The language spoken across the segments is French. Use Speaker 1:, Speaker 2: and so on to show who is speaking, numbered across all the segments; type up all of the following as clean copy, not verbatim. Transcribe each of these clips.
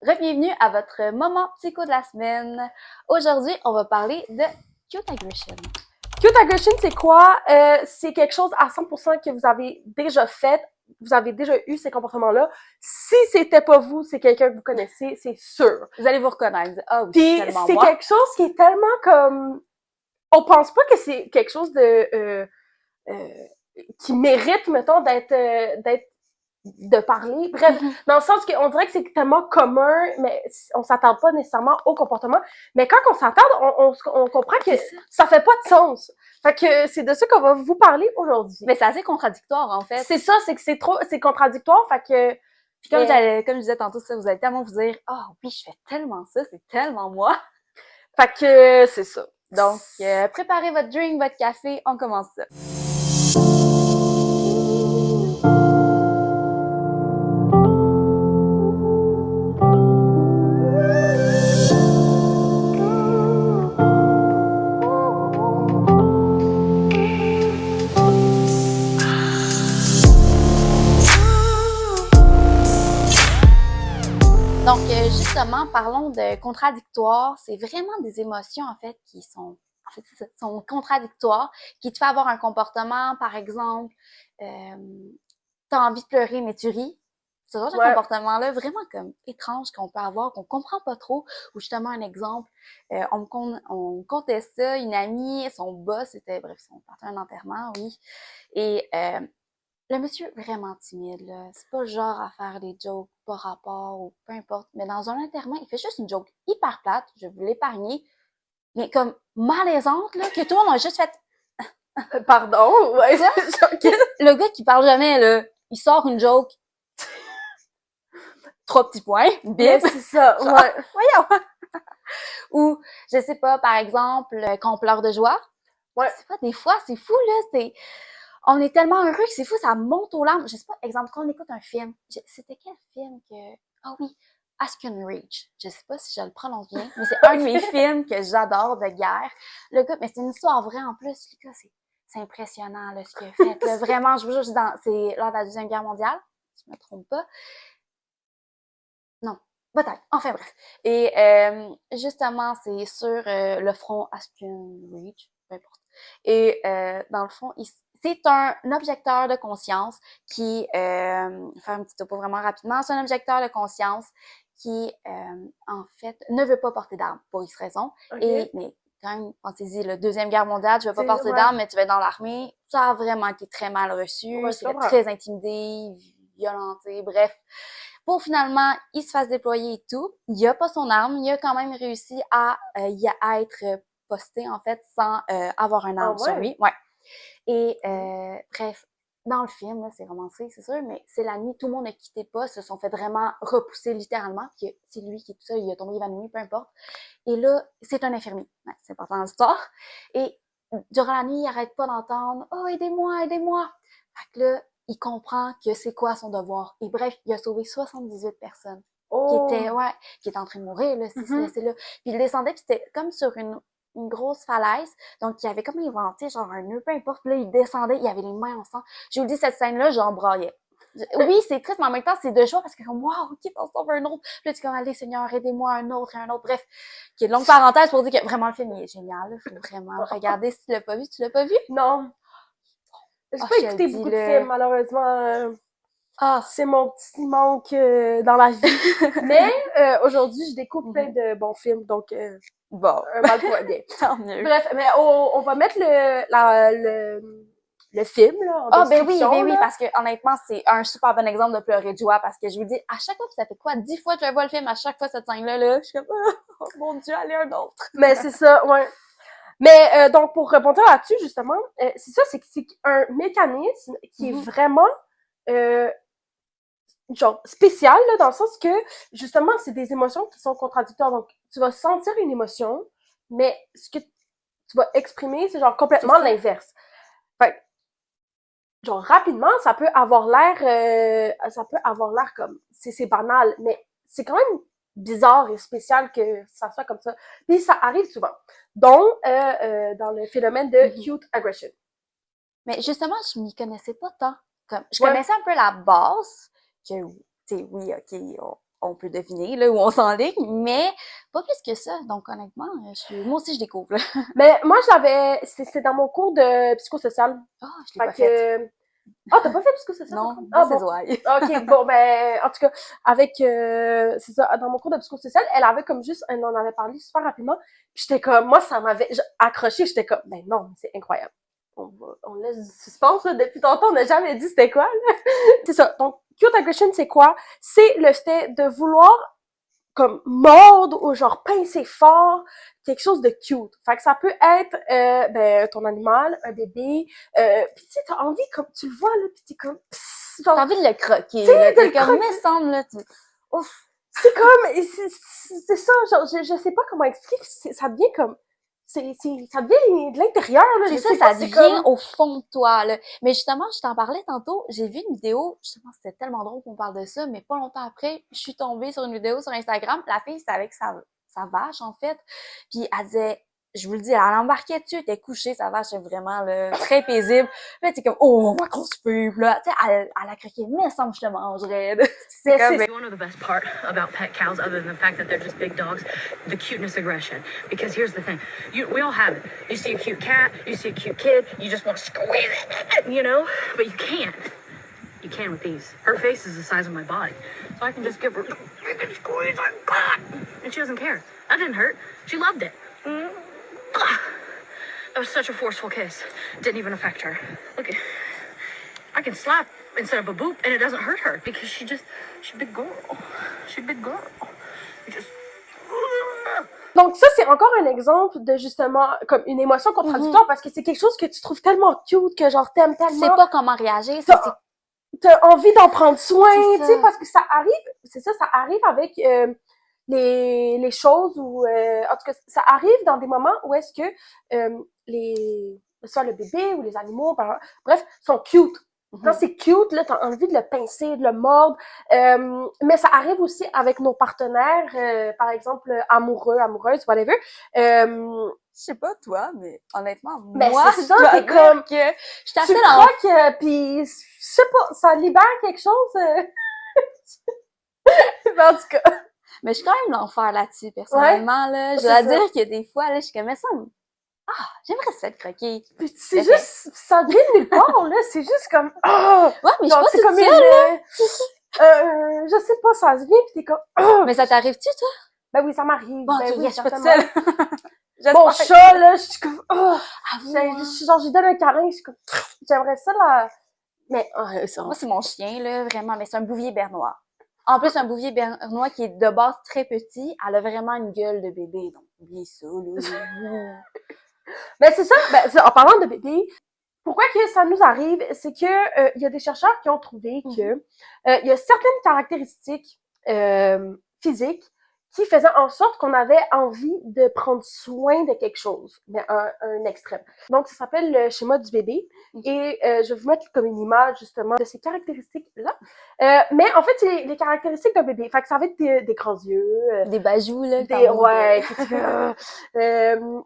Speaker 1: Bienvenue à votre moment psycho de la semaine. Aujourd'hui, on va parler de cute aggression.
Speaker 2: Cute aggression, c'est quoi? C'est quelque chose à 100% que vous avez déjà fait. Vous avez déjà eu ces comportements-là. Si c'était pas vous, c'est quelqu'un que vous connaissez, c'est sûr.
Speaker 1: Vous allez vous reconnaître. Ah oui, c'est
Speaker 2: Puis
Speaker 1: tellement
Speaker 2: c'est
Speaker 1: moi.
Speaker 2: quelque chose qui est tellement comme... On pense pas que c'est quelque chose de... euh, qui mérite, mettons, d'être de parler. Bref,
Speaker 1: Mhm.
Speaker 2: dans le sens qu'on dirait que c'est tellement commun, mais on s'attarde pas nécessairement au comportement. Mais quand on s'attarde, on comprend que ça fait pas de sens. Fait que c'est de ça qu'on va vous parler aujourd'hui.
Speaker 1: Mais c'est assez contradictoire, en fait.
Speaker 2: C'est ça, c'est que c'est contradictoire, fait que...
Speaker 1: Puis comme je disais tantôt, ça, vous allez tellement vous dire, ah oui, je fais tellement ça, c'est tellement moi.
Speaker 2: Fait que c'est ça.
Speaker 1: Donc, préparez votre drink, votre café, on commence ça. Donc, justement, parlons de contradictoire. C'est vraiment des émotions, en fait, qui sont, en fait, sont contradictoires, qui te fait avoir un comportement, par exemple, t'as envie de pleurer, mais tu ris. Ce genre de
Speaker 2: Ouais.
Speaker 1: comportement-là, vraiment comme étrange qu'on peut avoir, qu'on comprend pas trop. Ou justement, un exemple, on me contait ça, une amie, son boss, bref, son partait à un enterrement, oui. Et le monsieur vraiment timide, là. C'est pas le genre à faire des jokes par rapport ou peu importe. Mais dans un enterrement, il fait juste une joke hyper plate, je vais vous l'épargner, mais comme malaisante, là, que tout le monde a juste fait
Speaker 2: Pardon, ouais.
Speaker 1: ça. Le gars qui parle jamais, là, il sort une joke, 3 petits points,
Speaker 2: Mais
Speaker 1: bip.
Speaker 2: c'est ça, ouais.
Speaker 1: Voyons. Ou, je sais pas, par exemple, qu'on pleure de joie.
Speaker 2: Ouais.
Speaker 1: Je sais pas, des fois, c'est fou, là, on est tellement heureux que c'est fou, ça monte aux larmes. Je sais pas, exemple, quand on écoute un film, c'était quel film que... Ah oui, Asken Ridge. Je sais pas si je le prononce bien, mais c'est un de mes films que j'adore de guerre. Le gars, mais c'est une histoire vraie en plus. Le gars, c'est impressionnant, là, ce qu'il a fait. Là, vraiment, je vous jure, c'est lors de la Deuxième Guerre mondiale, si je me trompe pas. Non, peut-être. Enfin bref. Et justement, c'est sur le front Aspen Ridge, peu importe. Et dans le fond, c'est un objecteur de conscience qui, faire un petit topo vraiment rapidement, c'est un objecteur de conscience qui, en fait, ne veut pas porter d'armes pour X raison.
Speaker 2: Okay.
Speaker 1: Mais quand même, pensez-y, la Deuxième Guerre mondiale, tu veux pas
Speaker 2: C'est,
Speaker 1: porter
Speaker 2: ouais.
Speaker 1: d'armes, mais tu vas être dans l'armée. Ça a vraiment été très mal reçu.
Speaker 2: Ouais, je
Speaker 1: C'est
Speaker 2: comprends.
Speaker 1: très intimidé, violenté, bref. Pour finalement, il se fasse déployer et tout. Il a pas son arme. Il a quand même réussi à être posté, en fait, sans avoir un
Speaker 2: Ah
Speaker 1: arme sur
Speaker 2: ouais?
Speaker 1: lui. Ouais. Et bref, dans le film, là, c'est romancé, c'est sûr, mais c'est la nuit, tout le monde ne quittait pas, se sont fait vraiment repousser littéralement, puis c'est lui qui est tout seul, il est tombé évanoui, peu importe. Et là, c'est un infirmier. Ouais, c'est important dans l'histoire. Et durant la nuit, il arrête pas d'entendre « Oh, aidez-moi, aidez-moi! » Fait que là, il comprend que c'est quoi son devoir. Et bref, il a sauvé 78 personnes qui étaient,
Speaker 2: Oh!
Speaker 1: ouais, qui étaient en train de mourir, là,
Speaker 2: Mhm.
Speaker 1: c'est là. Puis il descendait, puis c'était comme sur une grosse falaise. Donc, il avait comme inventé, genre, un nœud, peu importe. Puis là, il descendait, il avait les mains en sang. Je vous dis, cette scène-là, j'en braillais. Oui, c'est triste, mais en même temps, c'est de joie parce que comme, waouh, ok, on sauve un autre. Puis là, tu es comme, allez, Seigneur, aidez-moi un autre et un autre. Bref, qui est une longue parenthèse pour dire que vraiment, le film, il est génial. Il faut vraiment le regarder si tu l'as pas vu. Tu l'as pas vu?
Speaker 2: Non. J'ai
Speaker 1: Ah,
Speaker 2: pas
Speaker 1: je te le
Speaker 2: écouté
Speaker 1: dis,
Speaker 2: beaucoup de films,
Speaker 1: là.
Speaker 2: malheureusement.
Speaker 1: Ah.
Speaker 2: C'est mon petit manque dans la vie. Mais aujourd'hui, je découvre plein
Speaker 1: Mhm.
Speaker 2: de bons films, donc
Speaker 1: Bon,
Speaker 2: un mal pour un bien.
Speaker 1: tant mieux.
Speaker 2: Bref, mais on va mettre le film là, en
Speaker 1: Ah,
Speaker 2: description.
Speaker 1: ben oui,
Speaker 2: Là.
Speaker 1: parce que honnêtement, c'est un super bon exemple de pleurer de joie parce que je vous dis, à chaque fois, ça fait quoi, 10 fois que je vois le film, à chaque fois cette scène-là, là, je suis comme, oh mon Dieu, allez un autre.
Speaker 2: Mais c'est ça, ouais. Mais donc pour répondre là-dessus, justement, c'est ça, c'est un mécanisme qui est
Speaker 1: Mhm.
Speaker 2: vraiment euh, genre spécial là, dans le sens que justement c'est des émotions qui sont contradictoires. Donc tu vas sentir une émotion, mais ce que tu vas exprimer, c'est genre
Speaker 1: C'est
Speaker 2: complètement
Speaker 1: ça.
Speaker 2: l'inverse. Fait que, genre rapidement, ça peut avoir l'air comme c'est banal, mais c'est quand même bizarre et spécial que ça soit comme ça. Puis ça arrive souvent. Donc dans le phénomène de
Speaker 1: Mhm.
Speaker 2: cute aggression.
Speaker 1: Mais justement, je m'y connaissais pas tant. Comme, je
Speaker 2: Ouais.
Speaker 1: connaissais un peu la base, que, tu sais, oui, ok, on peut deviner là où on s'enligne, mais pas plus que ça. Donc honnêtement, moi aussi je découvre. Là.
Speaker 2: Mais moi, c'est dans mon cours de psychosocial.
Speaker 1: Ah, je l'ai pas
Speaker 2: Fait
Speaker 1: fait.
Speaker 2: que, ah, t'as pas fait psychosocial?
Speaker 1: Non,
Speaker 2: Ah,
Speaker 1: this is
Speaker 2: bon.
Speaker 1: why.
Speaker 2: OK, bon, ben, en tout cas, avec, c'est ça, dans mon cours de psychosocial, elle avait comme juste, elle en avait parlé super rapidement, puis j'étais comme, moi, ça m'avait accroché, j'étais comme, ben non, c'est incroyable. On laisse du suspense, là, depuis tantôt, on n'a jamais dit c'était quoi, là. C'est ça. Donc, cute aggression, c'est quoi? C'est le fait de vouloir comme mordre ou genre pincer fort quelque chose de cute. Fait que ça peut être ben ton animal, un bébé, pis tu sais t'as envie comme tu le vois là pis t'es comme
Speaker 1: T'as
Speaker 2: genre
Speaker 1: envie de le croquer,
Speaker 2: t'sais
Speaker 1: là. T'es
Speaker 2: de
Speaker 1: comme,
Speaker 2: croquer.
Speaker 1: me semble, là, ouf.
Speaker 2: C'est comme c'est ça genre je sais pas comment expliquer, ça devient comme ça devient de l'intérieur là,
Speaker 1: C'est
Speaker 2: je
Speaker 1: ça,
Speaker 2: sais
Speaker 1: ça
Speaker 2: pas, c'est
Speaker 1: vient
Speaker 2: comme
Speaker 1: au fond de toi, là. Mais justement, je t'en parlais tantôt, j'ai vu une vidéo, justement, c'était tellement drôle qu'on parle de ça, mais pas longtemps après, je suis tombée sur une vidéo sur Instagram, la fille, c'était avec sa vache, en fait, puis elle disait, je vous le dis, elle embarquait dessus, elle était couchée, sa vache, est vraiment, là, très paisible. Là, t'es comme, oh, ma grosse pub, là. Tu sais, elle a craqué, mais ça me je te mangerais, là. C'est comme,
Speaker 3: You want to know the best part about pet cows, other than the fact that they're just big dogs? The cuteness aggression. Because here's the thing. We all have it. You see a cute cat, you see a cute kid, you just want to squeeze it, you know? But you can't. You can with these. Her face is the size of my body. So I can just give her a squeeze like that. And she doesn't care. That didn't hurt. She loved it. That was such a forceful kiss. Didn't even affect her. Look, I can slap instead of a boop, and it doesn't hurt her because she's a big girl. She's a big girl. You just.
Speaker 2: donc ça c'est encore un exemple de justement comme une émotion contradictoire parce que c'est quelque chose que tu trouves tellement cute que genre t'aimes
Speaker 1: c'est
Speaker 2: tellement
Speaker 1: pas comment réagir,
Speaker 2: t'as envie d'en prendre soin,
Speaker 1: C'est
Speaker 2: tu sais,
Speaker 1: ça.
Speaker 2: parce que ça arrive avec les choses où, en tout cas, ça arrive dans des moments où est-ce que soit le bébé ou les animaux, bref, sont cute. Quand c'est cute, là, t'as envie de le pincer, de le mordre, mais ça arrive aussi avec nos partenaires, par exemple, amoureux, amoureuses, whatever.
Speaker 1: Je sais pas toi, mais honnêtement,
Speaker 2: Ben,
Speaker 1: moi,
Speaker 2: c'est ça,
Speaker 1: je dois
Speaker 2: t'es
Speaker 1: dire
Speaker 2: comme-
Speaker 1: que je suis
Speaker 2: Tu
Speaker 1: assez
Speaker 2: le
Speaker 1: dans
Speaker 2: croques, puis je sais pas, ça libère quelque chose. En tout cas.
Speaker 1: mais je suis quand même l'enfer là-dessus, personnellement, là. Je
Speaker 2: c'est
Speaker 1: dois
Speaker 2: ça.
Speaker 1: dire que des fois, là, je suis comme, mais ça, j'aimerais ça être croquer.
Speaker 2: Puis c'est
Speaker 1: Fait
Speaker 2: juste, ça vient de nulle part, là, c'est juste comme, ah!
Speaker 1: Ouais, mais je suis
Speaker 2: Genre,
Speaker 1: pas
Speaker 2: c'est
Speaker 1: toute
Speaker 2: comme
Speaker 1: seule.
Speaker 2: je sais pas, ça se vient pis t'es comme, ah!
Speaker 1: Mais ça t'arrive-tu, toi?
Speaker 2: Ben oui, ça m'arrive,
Speaker 1: Bon,
Speaker 2: ben
Speaker 1: ok,
Speaker 2: oui,
Speaker 1: je suis pas toute
Speaker 2: certainement.
Speaker 1: seule.
Speaker 2: Mon
Speaker 1: J'espère.
Speaker 2: chat, là, je suis comme, ah!
Speaker 1: Avoue, hein.
Speaker 2: Genre, j'ai donné un câlin, je suis comme, j'aimerais ça, là, mais, ça,
Speaker 1: Moi, c'est mon chien, là, vraiment, mais c'est un bouvier bernois. En plus, un bouvier bernois qui est de base très petit, elle a vraiment une gueule de bébé, donc oublie ça, là.
Speaker 2: mais c'est ça, en parlant de bébé, pourquoi que ça nous arrive, c'est que il y a des chercheurs qui ont trouvé que il y a certaines caractéristiques physiques qui faisaient en sorte qu'on avait envie de prendre soin de quelque chose, mais un extrême. Donc ça s'appelle le schéma du bébé et je vais vous mettre comme une image justement de ces caractéristiques-là. Mais en fait, c'est les caractéristiques d'un bébé. Fait que ça va être des grands yeux,
Speaker 1: Des bajoux, là.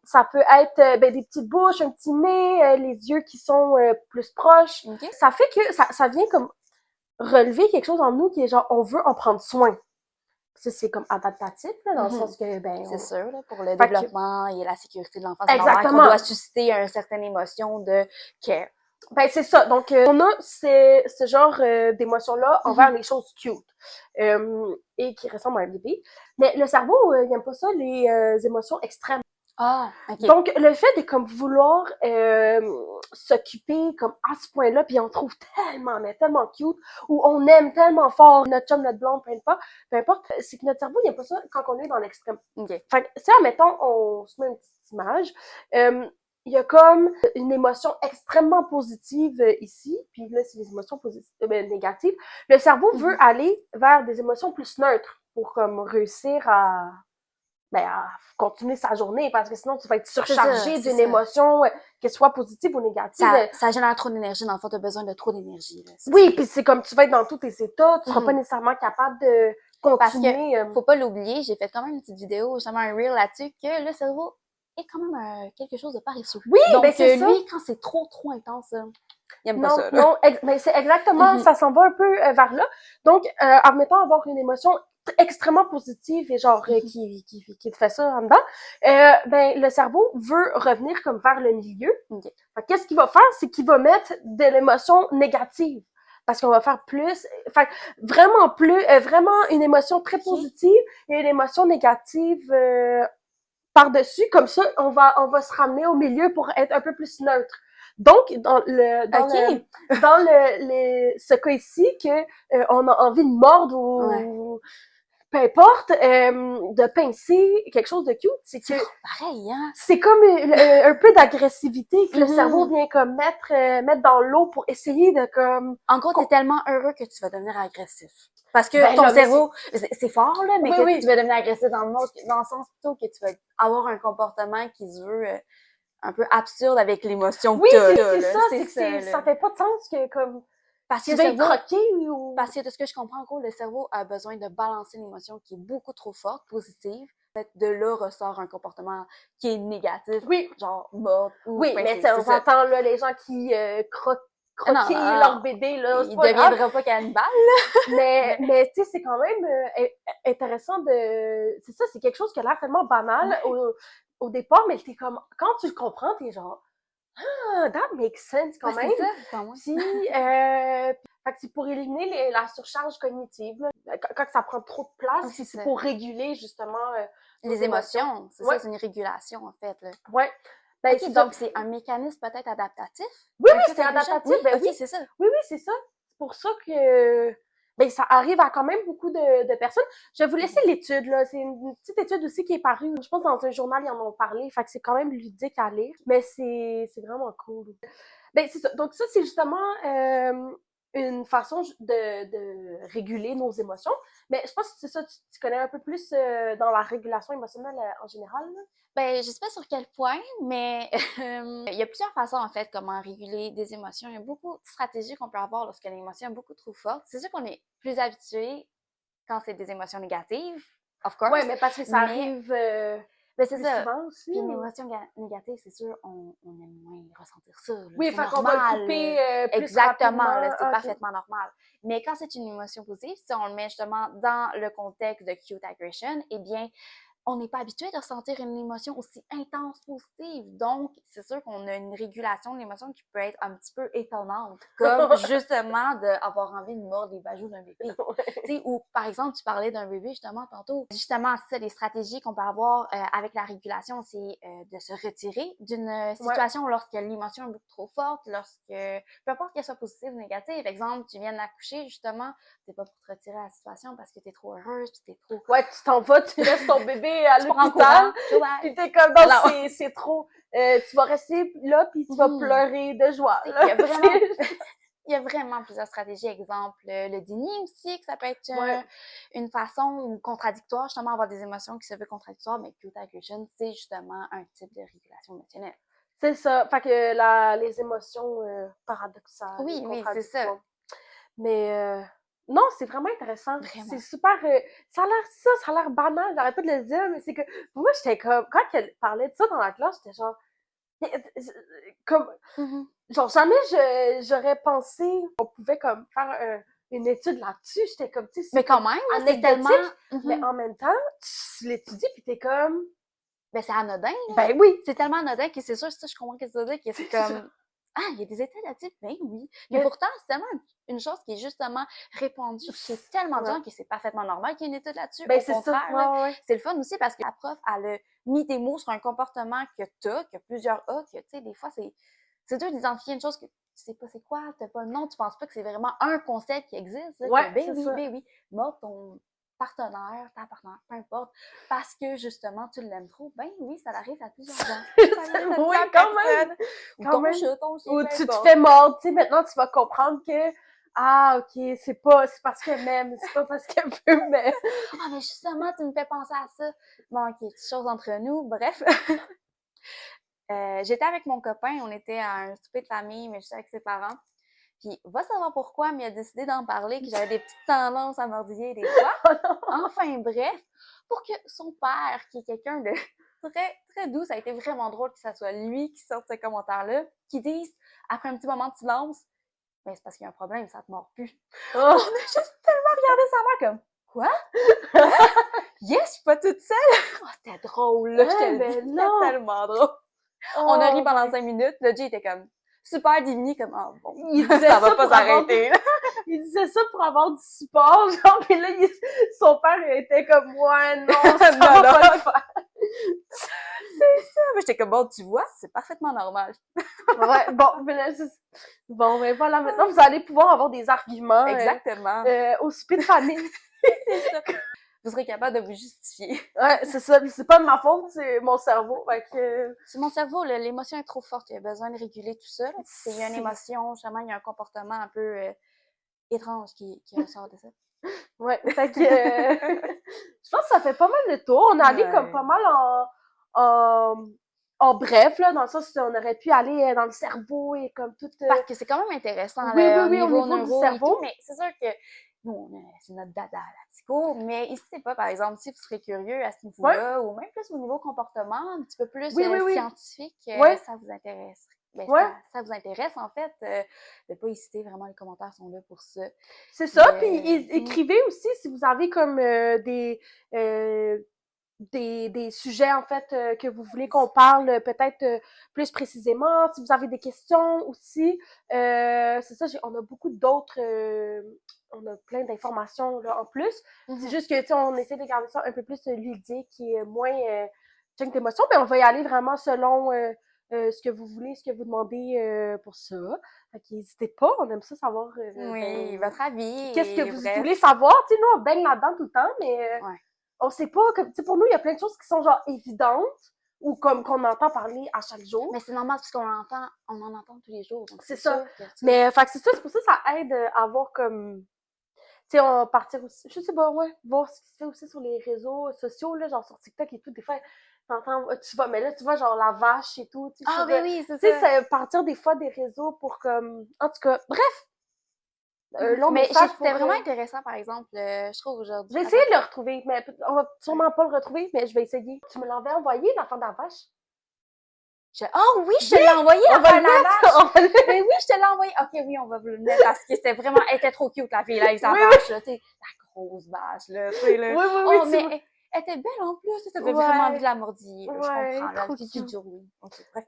Speaker 2: ça peut être des petites bouches, un petit nez, les yeux qui sont plus proches.
Speaker 1: Okay.
Speaker 2: Ça fait que ça vient comme relever quelque chose en nous qui est genre on veut en prendre soin. Ça c'est comme adaptatif là, dans le sens que
Speaker 1: C'est sûr, là, pour le
Speaker 2: Fait
Speaker 1: développement et la sécurité de l'enfant,
Speaker 2: Exactement.
Speaker 1: qu'on doit susciter une certaine émotion de care.
Speaker 2: Ben c'est ça. Donc on a ce genre d'émotions-là envers les choses cute et qui ressemblent à un bébé. Mais le cerveau, il aime pas ça, les émotions extrêmes.
Speaker 1: Ah, ok.
Speaker 2: Donc le fait de comme vouloir s'occuper comme à ce point-là, puis on trouve tellement mais tellement cute, ou on aime tellement fort notre chum, notre blonde, peu importe, c'est que notre cerveau il aime pas ça quand on est dans l'extrême.
Speaker 1: Okay.
Speaker 2: Fait que si admettons on se met une petite image, il y a comme une émotion extrêmement positive ici, puis là c'est des émotions négatives. Le cerveau veut aller vers des émotions plus neutres pour comme réussir à continuer sa journée, parce que sinon tu vas être surchargé d'une émotion, qu'elle soit positive ou négative.
Speaker 1: Ça génère trop d'énergie, dans le fond, t'as besoin de trop d'énergie. Là,
Speaker 2: oui, puis c'est comme tu vas être dans tous tes états, tu seras pas nécessairement capable de continuer.
Speaker 1: Parce que, faut pas l'oublier, j'ai fait quand même une petite vidéo, justement un reel là-dessus, que le cerveau est quand même quelque chose de paresseux.
Speaker 2: Oui,
Speaker 1: donc
Speaker 2: ben c'est ça.
Speaker 1: Lui, quand c'est trop intense, il aime pas ça. Là.
Speaker 2: Non, mais c'est exactement, ça s'en va un peu vers là. Donc, admettons avoir une émotion extrêmement positive et genre qui te fait ça en dedans, ben le cerveau veut revenir comme vers le milieu.
Speaker 1: Ok.
Speaker 2: Fait que qu'est-ce qu'il va faire, c'est qu'il va mettre de l'émotion négative parce qu'on va faire plus, fait vraiment une émotion très positive et une émotion négative par-dessus, comme ça on va se ramener au milieu pour être un peu plus neutre. Donc ce cas ici que on a envie de mordre ou peu importe, de pincer quelque chose de cute, c'est que
Speaker 1: pareil, hein?
Speaker 2: c'est comme un peu d'agressivité que le cerveau vient comme mettre dans l'eau pour essayer de comme...
Speaker 1: En gros, t'es tellement heureux que tu vas devenir agressif. Parce que
Speaker 2: Ben
Speaker 1: ton
Speaker 2: là, mais
Speaker 1: cerveau, c'est fort, là, mais
Speaker 2: Oui,
Speaker 1: que
Speaker 2: oui.
Speaker 1: tu vas devenir agressif dans le sens plutôt que tu vas avoir un comportement qui se veut un peu absurde avec l'émotion
Speaker 2: Oui,
Speaker 1: que t'as.
Speaker 2: c'est
Speaker 1: là.
Speaker 2: ça, c'est que ça fait pas de sens que comme
Speaker 1: Parce que
Speaker 2: tu
Speaker 1: le
Speaker 2: vas y
Speaker 1: cerveau,
Speaker 2: croquer ou...
Speaker 1: parce que de ce que je comprends, en gros, le cerveau a besoin de balancer une émotion qui est beaucoup trop forte, positive. De là ressort un comportement qui est négatif,
Speaker 2: Oui,
Speaker 1: genre mordre ou
Speaker 2: oui, mais
Speaker 1: pincer.
Speaker 2: on s'entend là, les gens qui croquer leur bébé, là, c'est
Speaker 1: il
Speaker 2: pas grave.
Speaker 1: deviendra pas cannibale.
Speaker 2: Mais tu sais, c'est quand même intéressant de... C'est ça, c'est quelque chose qui a l'air tellement banal au départ, mais t'es comme... Quand tu le comprends, t'es genre... Ah, that makes sense quand même.
Speaker 1: C'est ça, quand même.
Speaker 2: Puis, fait que c'est pour éliminer la surcharge cognitive, là. Quand ça prend trop de place,
Speaker 1: C'est
Speaker 2: c'est
Speaker 1: ça.
Speaker 2: pour réguler justement nos
Speaker 1: Les émotions, c'est
Speaker 2: Ouais.
Speaker 1: ça, c'est une régulation en fait. Là.
Speaker 2: Ouais. Ben,
Speaker 1: Ok,
Speaker 2: c'est
Speaker 1: donc
Speaker 2: ça.
Speaker 1: c'est un mécanisme peut-être adaptatif?
Speaker 2: Oui,
Speaker 1: Un
Speaker 2: oui,
Speaker 1: cute
Speaker 2: c'est
Speaker 1: aggression?
Speaker 2: adaptatif,
Speaker 1: Oui,
Speaker 2: ben
Speaker 1: ok,
Speaker 2: oui.
Speaker 1: c'est ça.
Speaker 2: Oui, oui, c'est ça. C'est pour ça que ben ça arrive à quand même beaucoup de personnes. Je vais vous laisser l'étude, là. C'est une petite étude aussi qui est parue. Je pense dans un journal, ils en ont parlé. Fait que c'est quand même ludique à lire. Mais c'est vraiment cool. Ben, c'est ça. Donc ça, c'est justement une façon de réguler nos émotions. Mais je pense que c'est ça, tu connais un peu plus dans la régulation émotionnelle en général, là.
Speaker 1: Ben, je sais pas sur quel point, mais il y a plusieurs façons en fait comment réguler des émotions. Il y a beaucoup de stratégies qu'on peut avoir lorsque l'émotion est beaucoup trop forte. C'est sûr qu'on est plus habitué quand c'est des émotions négatives, of course.
Speaker 2: Ouais, mais parce que ça
Speaker 1: mais
Speaker 2: arrive
Speaker 1: ben, c'est
Speaker 2: plus
Speaker 1: ça.
Speaker 2: souvent aussi.
Speaker 1: Puis une
Speaker 2: ou-
Speaker 1: émotion négative, c'est sûr, on aime moins ressentir ça. Là.
Speaker 2: Oui,
Speaker 1: C'est
Speaker 2: fait qu'on va le
Speaker 1: normal.
Speaker 2: couper plus
Speaker 1: Exactement,
Speaker 2: rapidement.
Speaker 1: là, c'est
Speaker 2: Ah, ok.
Speaker 1: parfaitement normal. Mais quand c'est une émotion positive, si on le met justement dans le contexte de cute aggression, eh bien, on n'est pas habitué de ressentir une émotion aussi intense, positive. Donc, c'est sûr qu'on a une régulation de l'émotion qui peut être un petit peu étonnante, comme justement d'avoir envie de mordre les bajoux d'un bébé. Tu sais, ou par exemple, tu parlais d'un bébé justement tantôt. Justement, ça, les stratégies qu'on peut avoir avec la régulation, c'est de se retirer d'une situation lorsque l'émotion est beaucoup trop forte, lorsque, peu importe qu'elle soit positive ou négative. Exemple, tu viens d'accoucher, justement, c'est pas pour te retirer à la situation parce que t'es trop heureuse, puis t'es trop...
Speaker 2: Ouais, tu t'en vas, tu laisses ton bébé à
Speaker 1: Tu prends
Speaker 2: l'hôpital,
Speaker 1: courant,
Speaker 2: puis t'es comme, non,
Speaker 1: non.
Speaker 2: c'est trop. Tu vas rester là, puis tu vas pleurer de joie.
Speaker 1: Il
Speaker 2: Là.
Speaker 1: y a vraiment... Il y a vraiment plusieurs stratégies. Exemple, le déni aussi, que ça peut être une façon contradictoire, justement, avoir des émotions qui se veulent contradictoires, mais cute aggression, c'est justement un type de régulation émotionnelle.
Speaker 2: C'est ça. Fait que les émotions paradoxales,
Speaker 1: Oui, c'est ça.
Speaker 2: contradictoires. Mais non, c'est vraiment intéressant.
Speaker 1: Vraiment.
Speaker 2: C'est super. Ça a l'air banal. J'arrête pas de le dire, mais c'est que pour moi, j'étais comme quand elle parlait de ça dans la classe, j'étais genre comme genre jamais j'aurais pensé qu'on pouvait comme faire une étude là-dessus. J'étais comme tu sais,
Speaker 1: mais quand même, c'est tellement...
Speaker 2: mais en même temps, tu l'étudies puis t'es comme
Speaker 1: Ben, c'est anodin, là.
Speaker 2: ben oui.
Speaker 1: C'est tellement anodin que c'est sûr, ça, je comprends ce que tu veux dire, que c'est comme... Ah, il y a des études là-dessus? Ben oui. Mais pourtant, c'est tellement une chose qui est justement répandue chez tellement de gens que c'est parfaitement normal qu'il y ait une étude là-dessus.
Speaker 2: Ben,
Speaker 1: au contraire, c'est le fun aussi parce que la prof, elle a mis des mots sur un comportement que t'as, que plusieurs ont, que, tu sais, des fois, c'est dur d'identifier une chose que tu sais pas c'est quoi, t'as pas le nom, tu penses pas que c'est vraiment un concept qui existe. Là,
Speaker 2: Ouais,
Speaker 1: que,
Speaker 2: ça.
Speaker 1: ben oui, mort ton partenaire, ta partenaire, peu importe, parce que justement tu l'aimes trop, ben oui, ça arrive à plusieurs gens.
Speaker 2: Oui, quand même.
Speaker 1: Ou
Speaker 2: Quand
Speaker 1: ton
Speaker 2: même.
Speaker 1: chat, ton chien,
Speaker 2: Ou
Speaker 1: peu
Speaker 2: tu te
Speaker 1: importe.
Speaker 2: fais mordre, tu sais, maintenant tu vas comprendre que ah, ok, c'est parce qu'elle m'aime, c'est pas parce qu'elle veut m'aimer.
Speaker 1: Ah, mais justement, tu me fais penser à ça. Bon, ok, petite chose entre nous, bref. J'étais avec mon copain, on était à un souper de famille, mais j'étais avec ses parents. Puis, va savoir pourquoi, mais il a décidé d'en parler, que j'avais des petites tendances à mordiller des fois. Enfin, bref, pour que son père, qui est quelqu'un de très, très doux, ça a été vraiment drôle que ça soit lui qui sorte ce commentaire-là, qui dise, après un petit moment de silence, mais c'est parce qu'il y a un problème, ça te mord plus.
Speaker 2: Oh.
Speaker 1: On a juste tellement regardé sa mère comme, Quoi? Yes, je suis pas toute seule! Oh, c'était drôle, là, je te le
Speaker 2: mais
Speaker 1: dis, c'était
Speaker 2: non!
Speaker 1: tellement drôle. On a ri pendant 5 minutes, le Jay était comme super diminué, comme « Ah bon,
Speaker 2: Il disait
Speaker 1: ça va
Speaker 2: ça
Speaker 1: pas
Speaker 2: pour avoir
Speaker 1: s'arrêter, là!
Speaker 2: Il disait ça pour avoir du support, genre, pis là, son père était comme, ouais, non, ça
Speaker 1: Non,
Speaker 2: va
Speaker 1: non.
Speaker 2: pas le faire. »
Speaker 1: Moi, j'étais comme « Bon, tu vois, c'est parfaitement normal.
Speaker 2: Ouais, bon, mais là, bon, ben voilà, maintenant, vous allez pouvoir avoir des arguments, »
Speaker 1: Exactement.
Speaker 2: au souper de famille.
Speaker 1: C'est ça. Vous serez capable de vous justifier.
Speaker 2: Ouais, c'est ça, c'est pas de ma faute, c'est mon cerveau, fait que...
Speaker 1: C'est mon cerveau, là, l'émotion est trop forte, il a besoin de réguler tout ça. Il y a une émotion, justement, il y a un comportement un peu étrange qui ressort de ça.
Speaker 2: Ouais, fait que... je pense que ça fait pas mal de tour. On est allé comme pas mal en, en bref, là, dans le sens où on aurait pu aller dans le cerveau et comme tout...
Speaker 1: Parce que c'est quand même intéressant,
Speaker 2: Oui,
Speaker 1: là,
Speaker 2: oui,
Speaker 1: au
Speaker 2: au
Speaker 1: niveau
Speaker 2: niveau du
Speaker 1: neuro et
Speaker 2: cerveau.
Speaker 1: tout, mais c'est sûr que nous, c'est notre dada, la psycho, mais ici, c'est pas, par exemple, si vous serez curieux à ce niveau-là, ou même plus au niveau comportement, un petit peu plus
Speaker 2: Oui.
Speaker 1: scientifique,
Speaker 2: Ouais.
Speaker 1: ça vous intéresse. Ben,
Speaker 2: Ouais.
Speaker 1: ça vous intéresse, en fait, de pas hésiter, vraiment, les commentaires sont là pour ça.
Speaker 2: C'est ça, puis
Speaker 1: Mm.
Speaker 2: écrivez aussi si vous avez comme des sujets, en fait, que vous voulez qu'on parle peut-être plus précisément, si vous avez des questions aussi. C'est ça, on a beaucoup d'autres... on a plein d'informations là, en plus. C'est juste que, tu sais, on essaie de garder ça un peu plus ludique et moins plein d'émotions, mais on va y aller vraiment selon ce que vous voulez, ce que vous demandez pour ça. Fait qu'hésitez pas, on aime ça savoir
Speaker 1: Oui, votre avis.
Speaker 2: qu'est-ce que vous
Speaker 1: bref.
Speaker 2: voulez savoir. Tu sais, nous, on baigne là-dedans tout le temps, mais
Speaker 1: Ouais.
Speaker 2: on sait pas, comme, tu sais, pour nous, il y a plein de choses qui sont genre évidentes ou comme qu'on entend parler à chaque jour.
Speaker 1: Mais c'est normal parce qu'on on en entend tous les jours. Donc
Speaker 2: C'est ça.
Speaker 1: sûr que,
Speaker 2: Mais, fait que c'est ça, c'est pour ça que ça aide à avoir comme, tu sais, on partir aussi, je sais pas, ouais, voir ce qui se fait aussi sur les réseaux sociaux, là, genre sur TikTok et tout, des fois, t'entends, tu vois, mais là, tu vois, genre la vache et tout, tu sais,
Speaker 1: Ah,
Speaker 2: sur,
Speaker 1: oui, c'est
Speaker 2: tu sais,
Speaker 1: ça.
Speaker 2: c'est partir des fois des réseaux pour comme, en tout cas, bref, long
Speaker 1: Mais
Speaker 2: message pour...
Speaker 1: c'était vraiment intéressant, par exemple, je trouve aujourd'hui.
Speaker 2: Je vais essayer de le retrouver, mais on va sûrement pas le retrouver, mais je vais essayer. Tu me l'avais envoyé, l'enfant de la vache?
Speaker 1: Oh oui, je te l'ai envoyé,
Speaker 2: On va
Speaker 1: l'enfant
Speaker 2: le
Speaker 1: de la
Speaker 2: mettre!
Speaker 1: vache!
Speaker 2: On va le mettre!
Speaker 1: Mais oui, je te l'ai envoyé. Ok, oui, on va vous le mettre parce que c'était vraiment, elle était trop cute, la fille, là, avec sa
Speaker 2: Oui,
Speaker 1: vache, là, tu sais, la grosse vache, là, tu sais, là.
Speaker 2: Oui, oui,
Speaker 1: Oh,
Speaker 2: tu
Speaker 1: mais
Speaker 2: vois.
Speaker 1: elle était belle en plus, ça fait
Speaker 2: Ouais.
Speaker 1: vraiment envie de la mordiller, là, je
Speaker 2: Ouais,
Speaker 1: comprends, là,
Speaker 2: trop
Speaker 1: le
Speaker 2: cute.
Speaker 1: du jour, oui. Ok, bref.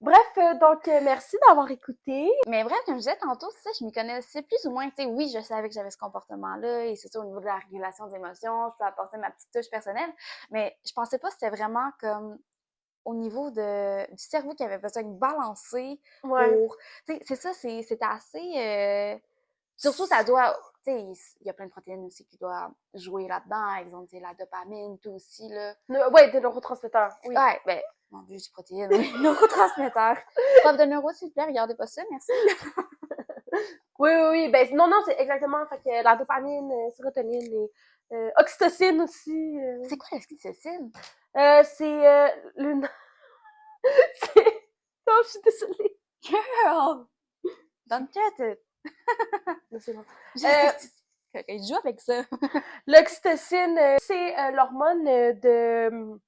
Speaker 2: Bref, donc, merci d'avoir écouté.
Speaker 1: Mais bref, comme je disais tantôt, c'est ça, je m'y connaissais plus ou moins, tu sais, oui, je savais que j'avais ce comportement-là, et c'est ça, au niveau de la régulation des émotions, je peux apporter ma petite touche personnelle, mais je pensais pas que c'était vraiment comme au niveau du cerveau qui avait besoin de balancer
Speaker 2: Ouais.
Speaker 1: pour... Tu sais, c'est ça, c'est assez... surtout, ça doit... Tu sais, il y a plein de protéines aussi qui doivent jouer là-dedans, exemple, tu sais, la dopamine, tout aussi, là.
Speaker 2: Ouais, des neurotransmetteurs, oui.
Speaker 1: Ouais, ben, mon Dieu, je protéines, oui. Neurotransmetteurs. Prof de neuro, s'il vous plaît, regardez pas ça, merci.
Speaker 2: Oui, ben, non, c'est exactement, fait que la dopamine, sérotonine et oxytocine aussi.
Speaker 1: C'est quoi l'oxytocine?
Speaker 2: C'est le... c'est... Non, je suis désolée.
Speaker 1: Girl! Don't cut it!
Speaker 2: Non, c'est bon.
Speaker 1: Je joue avec ça.
Speaker 2: L'oxytocine, c'est l'hormone de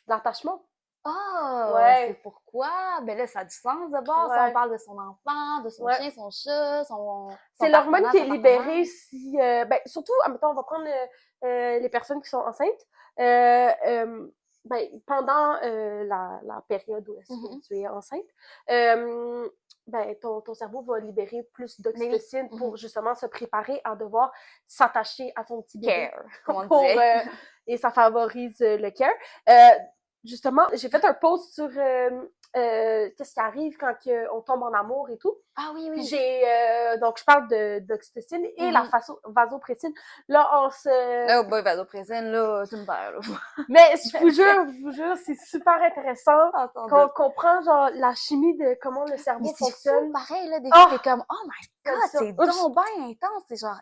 Speaker 2: l'attachement.
Speaker 1: Oh,
Speaker 2: Ouais.
Speaker 1: c'est pourquoi? Ben là, ça a du sens d'abord. Si
Speaker 2: Ouais.
Speaker 1: on parle de son enfant, de son
Speaker 2: Ouais.
Speaker 1: son chat, son
Speaker 2: C'est l'hormone
Speaker 1: partenaire,
Speaker 2: qui
Speaker 1: son
Speaker 2: est
Speaker 1: partenaire.
Speaker 2: libérée si... ben, surtout, admettons, on va prendre les personnes qui sont enceintes. Ben, pendant la période où est-ce que tu es enceinte, ben, ton cerveau va libérer plus d'oxytocine pour justement se préparer à devoir s'attacher à son petit bébé.
Speaker 1: Care, comme on dirait.
Speaker 2: Et ça favorise le care. Justement, j'ai fait un post sur qu'est-ce qui arrive quand on tombe en amour et tout.
Speaker 1: Ah oui,
Speaker 2: Puis
Speaker 1: oui.
Speaker 2: j'ai donc je parle d'oxytocine et la vasopressine. Là, on se...
Speaker 1: Oh boy, vasopressine, là, tu me perds, là.
Speaker 2: Mais je vous jure, c'est super intéressant
Speaker 1: Ah,
Speaker 2: qu'on comprend genre la chimie de comment le cerveau
Speaker 1: mais c'est
Speaker 2: fonctionne.
Speaker 1: fou, pareil, là, des fois, t'es comme, oh my
Speaker 2: Comme
Speaker 1: god,
Speaker 2: ça.
Speaker 1: c'est donc bien intense. C'est genre,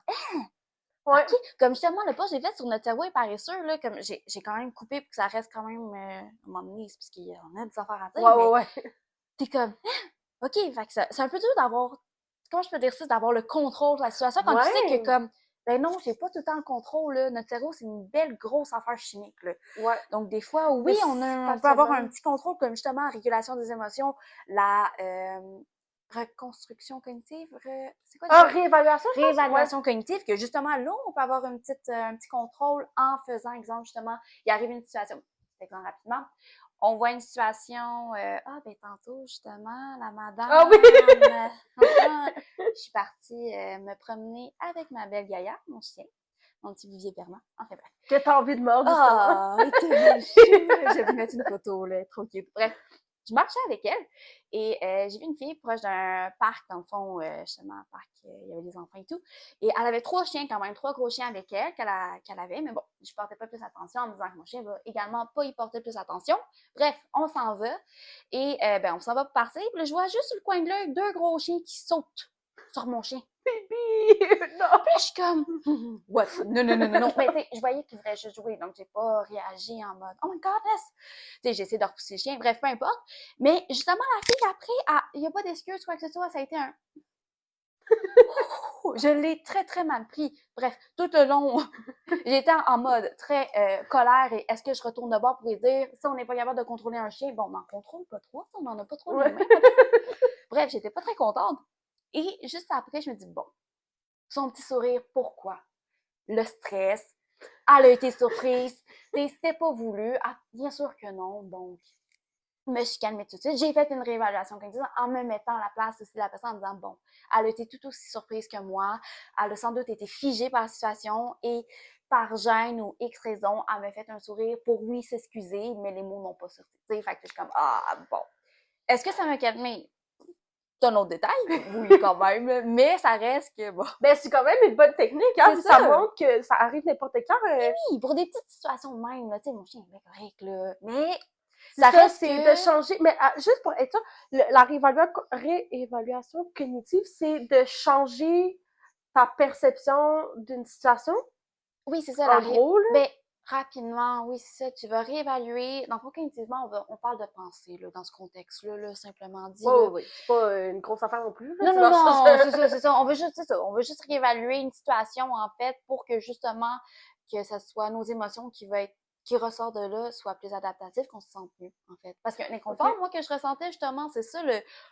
Speaker 2: Ouais.
Speaker 1: OK. Comme justement, le post que j'ai fait sur notre cerveau est paresseux, là, comme j'ai quand même coupé pour que ça reste quand même, à un moment donné, c'est parce qu'il y en a des affaires à dire, mais
Speaker 2: Ouais.
Speaker 1: t'es comme, OK, fait que c'est un peu dur d'avoir, comment je peux dire ça, d'avoir le contrôle de la situation quand tu sais que comme, ben non, j'ai pas tout le temps le contrôle, là. Notre cerveau, c'est une belle grosse affaire chimique, là.
Speaker 2: Ouais.
Speaker 1: Donc, des fois, oui,
Speaker 2: Mais
Speaker 1: on peut avoir un petit contrôle, comme justement la régulation des émotions, la reconstruction cognitive, c'est quoi
Speaker 2: Ah,
Speaker 1: déjà?
Speaker 2: réévaluation, je pense?
Speaker 1: Réévaluation cognitive, que justement, là, on peut avoir un petit contrôle en faisant, exemple, justement, il arrive une situation, exemple rapidement, on voit une situation, ben tantôt, justement, la madame,
Speaker 2: Ah oui!
Speaker 1: je suis partie me promener avec ma belle Gaïa, mon chien, mon petit Vivier Perman, enfin bref.
Speaker 2: Que t'as envie de mordre, justement.
Speaker 1: Ah, il était bien chou. Je vais vous mettre une photo, là, trop cute. Bref, je marchais avec elle et j'ai vu une fille proche d'un parc, dans le fond, justement, un parc, il y avait des enfants et tout. Et elle avait 3 chiens quand même, 3 gros chiens avec elle qu'elle avait, mais bon, je portais pas plus attention en me disant que mon chien va également pas y porter plus attention. Bref, on s'en va et ben on s'en va pour partir. Puis là, je vois juste sur le coin de l'œil 2 gros chiens qui sautent sur mon chien.
Speaker 2: Non!
Speaker 1: Puis je suis comme, what? Non, non, non, non, non. Mais tu sais, je voyais qu'il voulait juste jouer, donc j'ai pas réagi en mode, oh my goodness! Tu sais, j'ai essayé de repousser le chien, bref, peu importe. Mais justement, la fille, après, il n'y a pas d'excuse, quoi que ce soit, ça a été un. Je l'ai très, très mal pris. Bref, tout le long, j'étais en mode très colère et est-ce que je retourne de bord pour lui dire, si on n'est pas capable de contrôler un chien, bon, on n'en contrôle pas trop, on n'en a pas trop les mains. Bref, j'étais pas très contente. Et juste après, je me dis, bon, son petit sourire, pourquoi? Le stress, elle a été surprise, c'était pas voulu, bien sûr que non, donc je me suis calmée tout de suite. J'ai fait une réévaluation cognitive en me mettant à la place aussi de la personne en me disant, bon, elle a été tout aussi surprise que moi, elle a sans doute été figée par la situation et par gêne ou X raison, elle m'a fait un sourire pour oui s'excuser, mais les mots n'ont pas sorti. Fait que je suis comme, bon. Est-ce que ça m'a calmée? C'est un autre détail, oui, quand même, mais ça reste que, bon.
Speaker 2: Ben, c'est quand même une bonne technique, hein,
Speaker 1: C'est
Speaker 2: ça
Speaker 1: ça.
Speaker 2: montre que ça arrive n'importe quand.
Speaker 1: Oui, pour des petites situations de même, là, tu sais, mon chien est bien correct, là, mais
Speaker 2: Ça
Speaker 1: ça reste
Speaker 2: c'est
Speaker 1: que.
Speaker 2: de changer, mais juste pour être sûr, la réévaluation cognitive, c'est de changer ta perception d'une situation,
Speaker 1: Oui, c'est ça,
Speaker 2: en gros, là.
Speaker 1: Ben, rapidement, oui, c'est ça, tu vas réévaluer. Donc, cognitivement, on parle de pensée, là, dans ce contexte-là, là, simplement dit,
Speaker 2: Ouais,
Speaker 1: là.
Speaker 2: ouais, c'est pas une grosse affaire non plus, là,
Speaker 1: Non,
Speaker 2: c'est
Speaker 1: non,
Speaker 2: dans le
Speaker 1: non,
Speaker 2: sens-
Speaker 1: c'est ça, on veut juste réévaluer une situation, en fait, pour que, justement, que ce soit nos émotions qui ressortent de là soient plus adaptatives, qu'on se sente mieux, en fait. Parce qu'un inconfort,
Speaker 2: Ok.
Speaker 1: moi, que je ressentais, justement, c'est ça,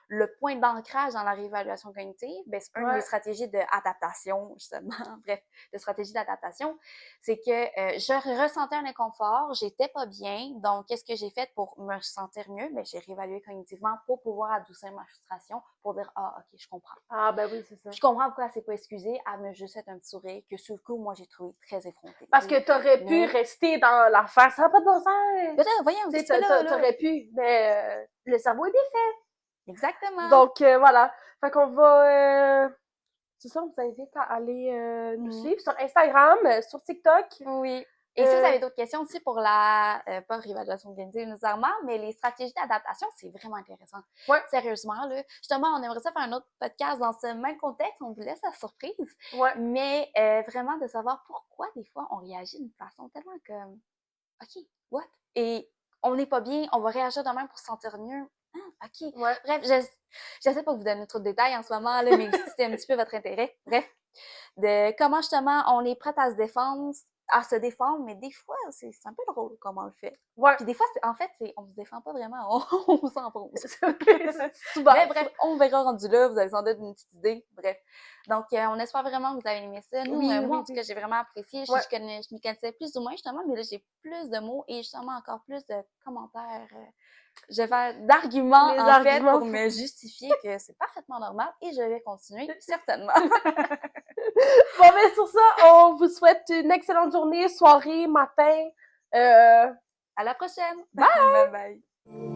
Speaker 1: le point d'ancrage dans la réévaluation cognitive, ben, c'est une
Speaker 2: Ouais.
Speaker 1: des stratégies d'adaptation, justement, bref, de stratégie d'adaptation, c'est que je ressentais un inconfort, j'étais pas bien, donc qu'est-ce que j'ai fait pour me sentir mieux? Ben, j'ai réévalué cognitivement pour pouvoir adoucir ma frustration, pour dire, ok, je comprends.
Speaker 2: Ah, ben oui, c'est ça.
Speaker 1: Je comprends pourquoi elle s'est pas excusée, elle m'a juste fait un petit sourire que sur le coup, moi, j'ai trouvé très effrontée.
Speaker 2: Parce que t'aurais pu
Speaker 1: Mais-
Speaker 2: rester dans l'affaire, ça n'a pas de bon sens.
Speaker 1: Peut-être, voyons,
Speaker 2: Tu sais,
Speaker 1: c'est là,
Speaker 2: t'aurais pu, mais le cerveau est bien fait.
Speaker 1: Exactement.
Speaker 2: Donc, voilà. Fait qu'on va... c'est ça, on vous invite à aller nous
Speaker 1: Mhm.
Speaker 2: suivre sur Instagram, sur TikTok.
Speaker 1: Oui. Et si vous avez d'autres questions aussi pour pas réévaluation cognitive nécessairement, mais les stratégies d'adaptation, c'est vraiment intéressant.
Speaker 2: Ouais.
Speaker 1: Sérieusement, là. Justement, on aimerait ça faire un autre podcast dans ce même contexte, on vous laisse la surprise.
Speaker 2: Ouais.
Speaker 1: Mais vraiment de savoir pourquoi des fois on réagit d'une façon tellement comme, OK, what? Et on n'est pas bien, on va réagir de même pour se sentir mieux. Ah, OK.
Speaker 2: Ouais.
Speaker 1: Bref, j'essaie pas de vous donner trop de détails en ce moment, là, mais si c'était un petit peu votre intérêt. Bref, de comment justement on est prête à se défendre, mais des fois, c'est un peu drôle comment on le fait.
Speaker 2: Ouais.
Speaker 1: Puis des fois, en fait, on se défend pas vraiment, on s'enfonce.
Speaker 2: Souvent.
Speaker 1: Mais bref, on verra rendu là, vous avez sans doute une petite idée. Bref. Donc, on espère vraiment que vous avez aimé ça. Nous, moi, en tout cas, j'ai vraiment apprécié.
Speaker 2: Ouais.
Speaker 1: Je m'y connaissais plus ou moins, justement, mais là, j'ai plus de mots et justement encore plus de commentaires. Je vais faire d'arguments,
Speaker 2: Les
Speaker 1: en fait,
Speaker 2: arguments
Speaker 1: pour me justifier que c'est parfaitement normal et je vais continuer, certainement.
Speaker 2: Bon, ben, sur ça, on vous souhaite une excellente journée, soirée, matin.
Speaker 1: À la prochaine! Bye! Bye bye!